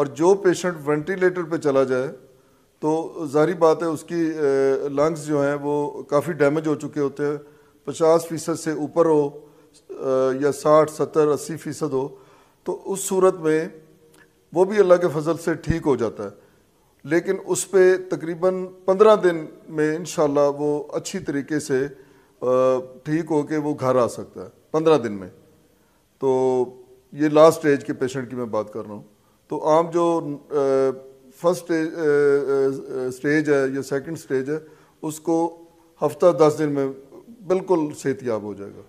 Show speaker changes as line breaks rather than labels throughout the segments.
اور جو patient ventilator پہ چلا جائے تو ظاہری بات ہے اس کی لنگز جو ہیں وہ کافی ڈیمیج ہو چکے ہوتے ہیں، 50% سے اوپر ہو یا 60 70 80% ہو، تو اس صورت میں وہ بھی اللہ کے فضل سے ٹھیک ہو جاتا ہے، لیکن اس پہ تقریباً 15 دن میں انشاءاللہ وہ اچھی طریقے سے ٹھیک ہو کے وہ گھر آ سکتا ہے 15 دن میں۔ تو یہ لاسٹ اسٹیج کے پیشنٹ کی میں بات کر رہا ہوں۔ تو عام جو فرسٹ اسٹیج ہے یا سیکنڈ اسٹیج ہے اس کو ہفتہ 10 دن میں بالکل صحت یاب ہو جائے گا۔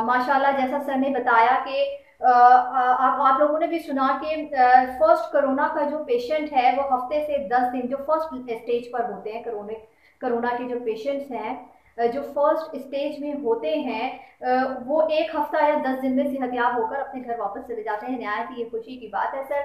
ماشاءاللہ، جیسا سر نے بتایا کہ آپ لوگوں نے بھی سنا کہ فرسٹ کرونا کا جو پیشنٹ ہے وہ ہفتے سے 10 دن، جو فرسٹ اسٹیج پر ہوتے ہیں کرونا کے جو پیشنٹس ہیں جو فرسٹ اسٹیج میں ہوتے ہیں وہ 1 ہفتہ یا 10 دن میں صحت یاب ہو کر اپنے گھر واپس چلے جاتے ہیں۔ نہایت ہی یہ خوشی کی بات ہے سر۔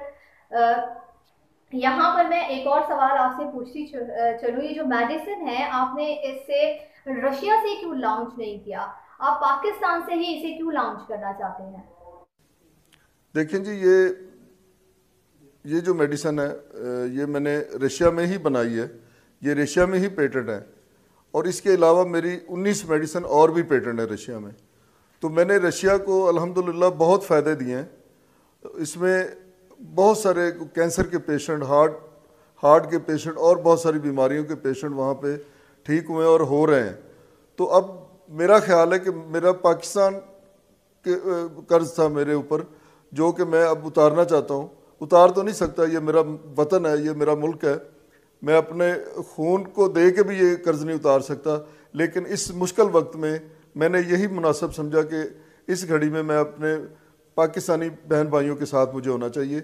یہاں پر میں ایک اور سوال آپ سے پوچھتی چلوں، یہ جو میڈیسن ہے آپ نے اسے رشیا سے کیوں لانچ نہیں کیا؟ آپ پاکستان سے ہی اسے کیوں لانچ کرنا چاہتے ہیں؟
دیکھیں جی، یہ جو میڈیسن ہے یہ میں نے رشیا میں ہی بنائی ہے، یہ رشیا میں ہی پیٹنٹ ہے، اور اس کے علاوہ میری 19 میڈیسن اور بھی پیٹنٹ ہے رشیا میں۔ تو میں نے رشیا کو الحمدللہ بہت فائدے دیے ہیں۔ اس میں بہت سارے کینسر کے پیشنٹ، ہارٹ کے پیشنٹ اور بہت ساری بیماریوں کے پیشنٹ وہاں پہ ٹھیک ہوئے اور ہو رہے ہیں۔ تو اب میرا خیال ہے کہ میرا پاکستان کے قرض تھا میرے اوپر جو کہ میں اب اتارنا چاہتا ہوں۔ اتار تو نہیں سکتا، یہ میرا وطن ہے، یہ میرا ملک ہے، میں اپنے خون کو دے کے بھی یہ قرض نہیں اتار سکتا، لیکن اس مشکل وقت میں نے یہی مناسب سمجھا کہ اس گھڑی میں اپنے پاکستانی بہن بھائیوں کے ساتھ مجھے ہونا چاہیے،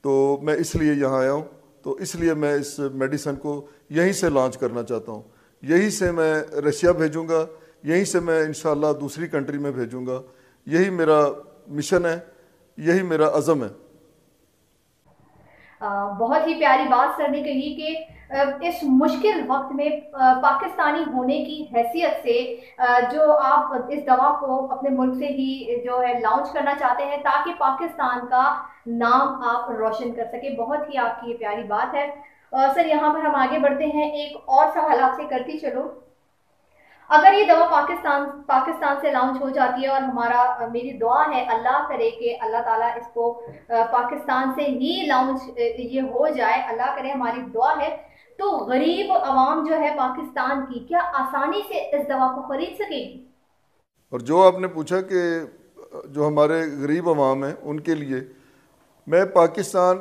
تو میں اس لیے یہاں آیا ہوں۔ تو اس لیے میں اس میڈیسن کو یہیں سے لانچ کرنا چاہتا ہوں، یہیں سے میں رشیا بھیجوں گا، یہیں سے میں انشاءاللہ دوسری کنٹری میں بھیجوں گا۔ یہی میرا مشن ہے، یہی میرا عزم ہے۔
بہت ہی پیاری بات سر نے کہی کہ اس مشکل وقت میں پاکستانی ہونے کی حیثیت سے جو آپ اس دوا کو اپنے ملک سے ہی جو ہے لانچ کرنا چاہتے ہیں تاکہ پاکستان کا نام آپ روشن کر سکیں۔ بہت ہی آپ کی یہ پیاری بات ہے۔ سر یہاں پر ہم آگے بڑھتے ہیں، ایک اور سوال آپ سے کرتی چلو۔ اگر یہ دوا پاکستان سے لانچ ہو جاتی ہے، اور میری دعا ہے اللہ کرے کہ اللہ تعالیٰ اس کو پاکستان سے ہی لانچ یہ ہو جائے، اللہ کرے، ہماری دعا ہے، تو غریب عوام جو ہے پاکستان کی کیا آسانی سے اس دوا کو خرید سکے گی؟
اور جو آپ نے پوچھا کہ جو ہمارے غریب عوام ہیں ان کے لیے، میں پاکستان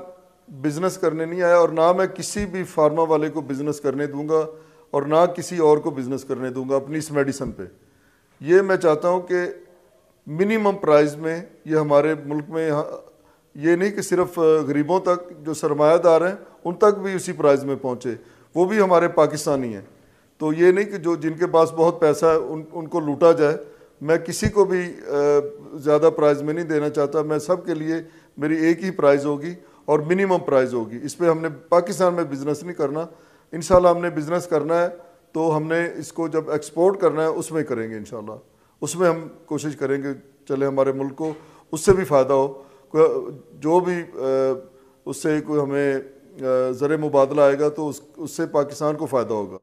بزنس کرنے نہیں آیا، اور نہ میں کسی بھی فارما والے کو بزنس کرنے دوں گا، اور نہ کسی اور کو بزنس کرنے دوں گا اپنی اس میڈیسن پہ۔ یہ میں چاہتا ہوں کہ منیمم پرائز میں یہ ہمارے ملک میں، یہ نہیں کہ صرف غریبوں تک، جو سرمایہ دار ہیں ان تک بھی اسی پرائز میں پہنچے، وہ بھی ہمارے پاکستانی ہیں۔ تو یہ نہیں کہ جن کے پاس بہت پیسہ ہے ان کو لوٹا جائے۔ میں کسی کو بھی زیادہ پرائز میں نہیں دینا چاہتا، میں سب کے لیے میری ایک ہی پرائز ہوگی اور منیمم پرائز ہوگی۔ اس پہ ہم نے پاکستان میں بزنس نہیں کرنا، انشاءاللہ ہم نے بزنس کرنا ہے تو ہم نے اس کو جب ایکسپورٹ کرنا ہے اس میں کریں گے انشاءاللہ، اس میں ہم کوشش کریں گے چلے ہمارے ملک کو اس سے بھی فائدہ ہو، جو بھی اس سے کوئی ہمیں زر مبادلہ آئے گا تو اس سے پاکستان کو فائدہ ہوگا۔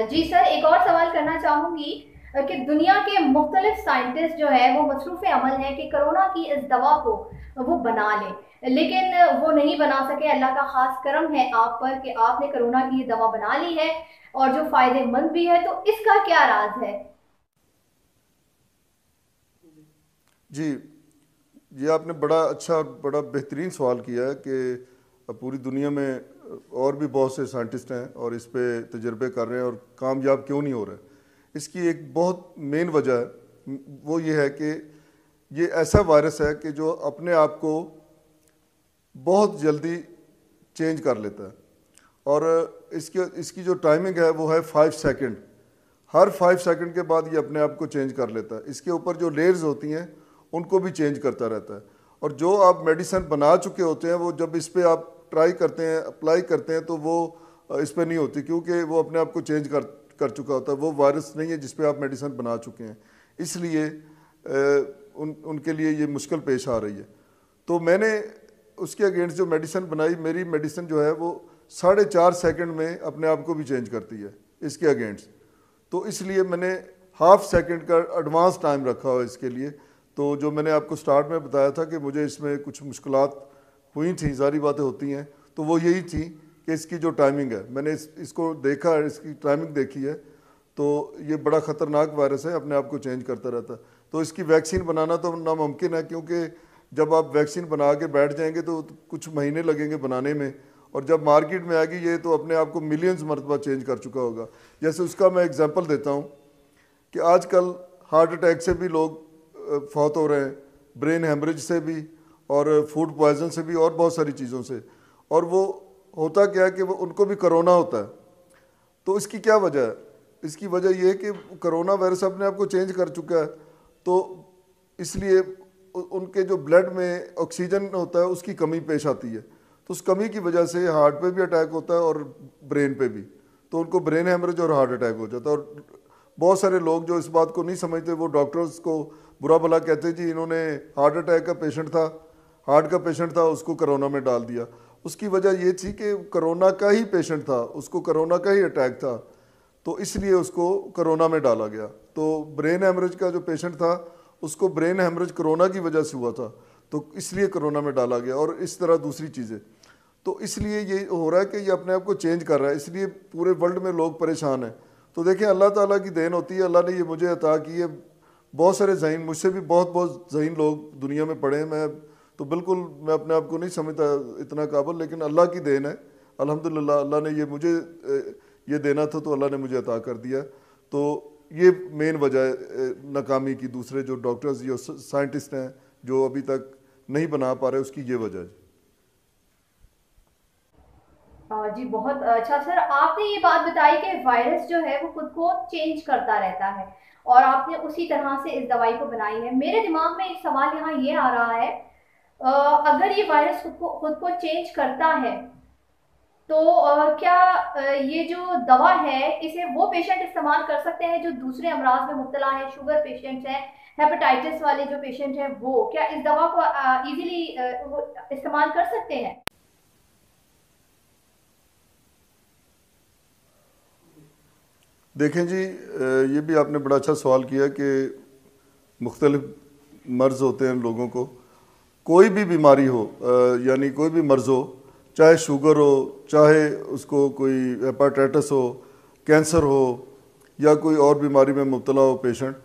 جی سر، ایک اور سوال کرنا چاہوں گی کہ دنیا کے مختلف سائنٹسٹ جو ہے وہ مصروف عمل ہیں کہ کرونا کی اس دوا کو وہ بنا لیں، لیکن وہ نہیں بنا سکے۔ اللہ کا خاص کرم ہے آپ پر کہ آپ نے کرونا کی یہ دوا بنا لی ہے اور جو فائدے مند بھی ہے، تو اس کا کیا راز ہے؟
جی، یہ آپ نے بڑا اچھا، بڑا بہترین سوال کیا ہے کہ پوری دنیا میں اور بھی بہت سے سائنٹسٹ ہیں اور اس پہ تجربے کر رہے ہیں اور کامیاب کیوں نہیں ہو رہے۔ اس کی ایک بہت مین وجہ ہے، وہ یہ ہے کہ یہ ایسا وائرس ہے کہ جو اپنے آپ کو بہت جلدی چینج کر لیتا ہے، اور اس کی جو ٹائمنگ ہے وہ ہے 5 سیکنڈ۔ ہر 5 سیکنڈ کے بعد یہ اپنے آپ کو چینج کر لیتا ہے۔ اس کے اوپر جو لیئرز ہوتی ہیں ان کو بھی چینج کرتا رہتا ہے، اور جو آپ میڈیسن بنا چکے ہوتے ہیں وہ جب اس پہ آپ ٹرائی کرتے ہیں، اپلائی کرتے ہیں، تو وہ اس پہ نہیں ہوتی، کیونکہ وہ اپنے آپ کو چینج کر چکا ہوتا ہے۔ وہ وائرس نہیں ہے جس پہ آپ میڈیسن بنا چکے ہیں، اس لیے ان کے لیے یہ مشکل پیش آ رہی ہے۔ تو میں نے اس کے اگینسٹ جو میڈیسن بنائی، میری میڈیسن جو ہے وہ 4.5 سیکنڈ میں اپنے آپ کو بھی چینج کرتی ہے اس کے اگینسٹ. تو اس لیے میں نے 1/2 سیکنڈ کا ایڈوانس ٹائم رکھا ہوا اس کے لیے. تو جو میں نے آپ کو سٹارٹ میں بتایا تھا کہ مجھے اس میں کچھ مشکلات ہوئی تھیں، ظاہری باتیں ہوتی ہیں، تو وہ یہی تھی کہ اس کی جو ٹائمنگ ہے، میں نے اس کو دیکھا، اس کی ٹائمنگ دیکھی ہے، تو یہ بڑا خطرناک وائرس ہے، اپنے آپ کو چینج کرتا رہتا ہے. تو اس کی ویکسین بنانا تو ناممکن ہے، کیونکہ جب آپ ویکسین بنا کے بیٹھ جائیں گے تو کچھ مہینے لگیں گے بنانے میں، اور جب مارکیٹ میں آئے گی یہ تو اپنے آپ کو ملینز مرتبہ چینج کر چکا ہوگا. جیسے اس کا میں اگزامپل دیتا ہوں کہ آج کل ہارٹ اٹیک سے بھی لوگ فوت ہو رہے ہیں، برین ہیمریج سے بھی، اور فوڈ پوائزن سے بھی، اور بہت ساری چیزوں سے. اور وہ ہوتا کیا ہے کہ وہ ان کو بھی کرونا ہوتا ہے. تو اس کی کیا وجہ ہے؟ اس کی وجہ یہ ہے کہ کرونا وائرس اپنے آپ کو چینج کر چکا ہے، تو اس لیے ان کے جو بلڈ میں آکسیجن ہوتا ہے اس کی کمی پیش آتی ہے. تو اس کمی کی وجہ سے ہارٹ پہ بھی اٹیک ہوتا ہے اور برین پہ بھی، تو ان کو برین ہیمریج اور ہارٹ اٹیک ہو جاتا ہے. اور بہت سارے لوگ جو اس بات کو نہیں سمجھتے، وہ ڈاکٹرز کو برا بھلا کہتے جی انہوں نے ہارٹ اٹیک کا پیشنٹ تھا، ہارٹ کا پیشنٹ تھا، اس کو کرونا میں ڈال دیا. اس کی وجہ یہ تھی کہ کرونا کا ہی پیشنٹ تھا، اس کو کرونا کا ہی اٹیک تھا، تو اس لیے اس کو کرونا میں ڈالا گیا. تو برین ہیمریج کا جو پیشنٹ تھا اس کو برین ہیمریج کرونا کی وجہ سے ہوا تھا، تو اس لیے کرونا میں ڈالا گیا، اور اس طرح دوسری چیزیں. تو اس لیے یہ ہو رہا ہے کہ یہ اپنے آپ کو چینج کر رہا ہے، اس لیے پورے ورلڈ میں لوگ پریشان ہیں. تو دیکھیں اللہ تعالیٰ کی دین ہوتی ہے، اللہ نے یہ مجھے عطا کی ہے. بہت سارے ذہین، مجھ سے بھی بہت ذہین لوگ دنیا میں پڑے ہیں، میں اپنے آپ کو نہیں سمجھتا اتنا قابل، لیکن اللہ کی دین ہے الحمدللہ. اللہ نے یہ مجھے یہ دینا تھا تو اللہ نے مجھے عطا کر دیا. تو یہ مین وجہ ہے ناکامی کی. دوسرے جو ڈاکٹرز یا سائنٹسٹ ہیں جو ابھی تک نہیں بنا پا رہے، اس کی یہ وجہ ہے.
جی بہت اچھا سر، آپ نے یہ بات بتائی کہ وائرس جو ہے وہ خود کو چینج کرتا رہتا ہے، اور آپ نے اسی طرح سے اس دوائی کو بنائی ہے. میرے دماغ میں ایک سوال یہاں یہ آ رہا ہے، اگر یہ وائرس خود کو چینج کرتا ہے تو کیا یہ جو دوا ہے اسے وہ پیشنٹ استعمال کر سکتے ہیں جو دوسرے امراض میں مبتلا ہیں، شوگر پیشنٹس ہیں، ہیپاٹائٹس والے جو پیشنٹ ہیں، وہ کیا اس دوا کو ایزیلی استعمال کر سکتے ہیں؟
دیکھیں جی، یہ بھی آپ نے بڑا اچھا سوال کیا کہ مختلف مرض ہوتے ہیں لوگوں کو. کوئی بھی بیماری ہو، یعنی کوئی بھی مرض ہو، چاہے شوگر ہو، چاہے اس کو کوئی ہیپاٹائٹس ہو، کینسر ہو، یا کوئی اور بیماری میں مبتلا ہو پیشنٹ،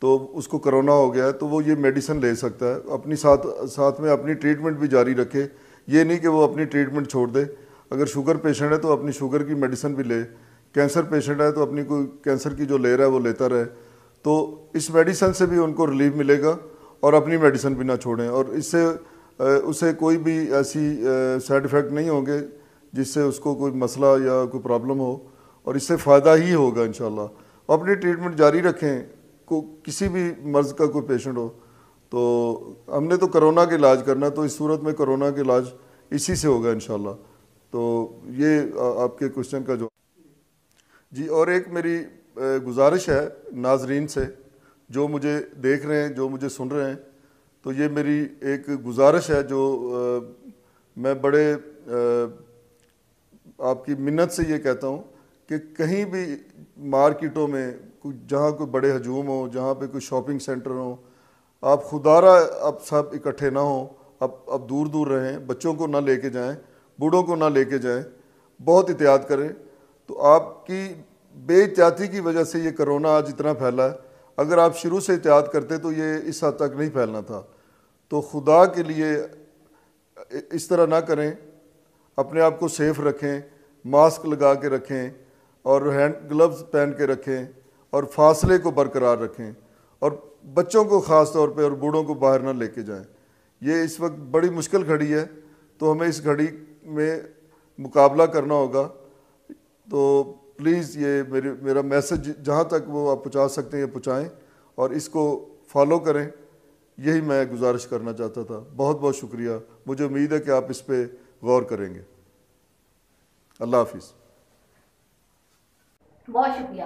تو اس کو کرونا ہو گیا ہے تو وہ یہ میڈیسن لے سکتا ہے. اپنی ساتھ میں اپنی ٹریٹمنٹ بھی جاری رکھے. یہ نہیں کہ وہ اپنی ٹریٹمنٹ چھوڑ دے. اگر شوگر پیشنٹ ہے تو اپنی شوگر کی میڈیسن بھی لے، کینسر پیشنٹ ہے تو اپنی کوئی کینسر کی جو لے رہا ہے وہ لیتا رہے. تو اس میڈیسن سے بھی ان کو ریلیف ملے گا، اور اپنی میڈیسن بھی نہ چھوڑیں، اور اس سے اسے کوئی بھی ایسی سائیڈ ایفیکٹ نہیں ہوں گے جس سے اس کو کوئی مسئلہ یا کوئی پرابلم ہو، اور اس سے فائدہ ہی ہوگا انشاءاللہ. اپنی ٹریٹمنٹ جاری رکھیں. کسی بھی مرض کا کوئی پیشنٹ ہو، تو ہم نے تو کرونا کا علاج کرنا، تو اس صورت میں کرونا کا علاج اسی سے ہوگا انشاءاللہ. تو یہ آپ کے کوشچن کا جو جی. اور ایک میری گزارش ہے ناظرین سے جو مجھے دیکھ رہے ہیں، جو مجھے سن رہے ہیں، تو یہ میری ایک گزارش ہے جو میں بڑے آپ کی منت سے یہ کہتا ہوں کہ کہیں بھی مارکیٹوں میں جہاں کوئی بڑے ہجوم ہو، جہاں پہ کوئی شاپنگ سینٹر ہوں، آپ خدارہ اب سب اکٹھے نہ ہوں، اب دور دور رہیں. بچوں کو نہ لے کے جائیں، بوڑھوں کو نہ لے کے جائیں، بہت احتیاط کریں. تو آپ کی بے احتیاطی کی وجہ سے یہ کرونا آج اتنا پھیلا ہے. اگر آپ شروع سے احتیاط کرتے تو یہ اس حد تک نہیں پھیلنا تھا. تو خدا کے لیے اس طرح نہ کریں، اپنے آپ کو سیف رکھیں، ماسک لگا کے رکھیں، اور ہینڈ گلوز پہن کے رکھیں، اور فاصلے کو برقرار رکھیں، اور بچوں کو خاص طور پہ اور بوڑھوں کو باہر نہ لے کے جائیں. یہ اس وقت بڑی مشکل گھڑی ہے، تو ہمیں اس گھڑی میں مقابلہ کرنا ہوگا. تو پلیز یہ میرا میسج جہاں تک وہ آپ پہنچا سکتے ہیں یہ پہنچائیں، اور اس کو فالو کریں. یہی میں گزارش کرنا چاہتا تھا. بہت بہت شکریہ. مجھے امید ہے کہ آپ اس پہ غور کریں گے. اللہ حافظ.
بہت شکریہ.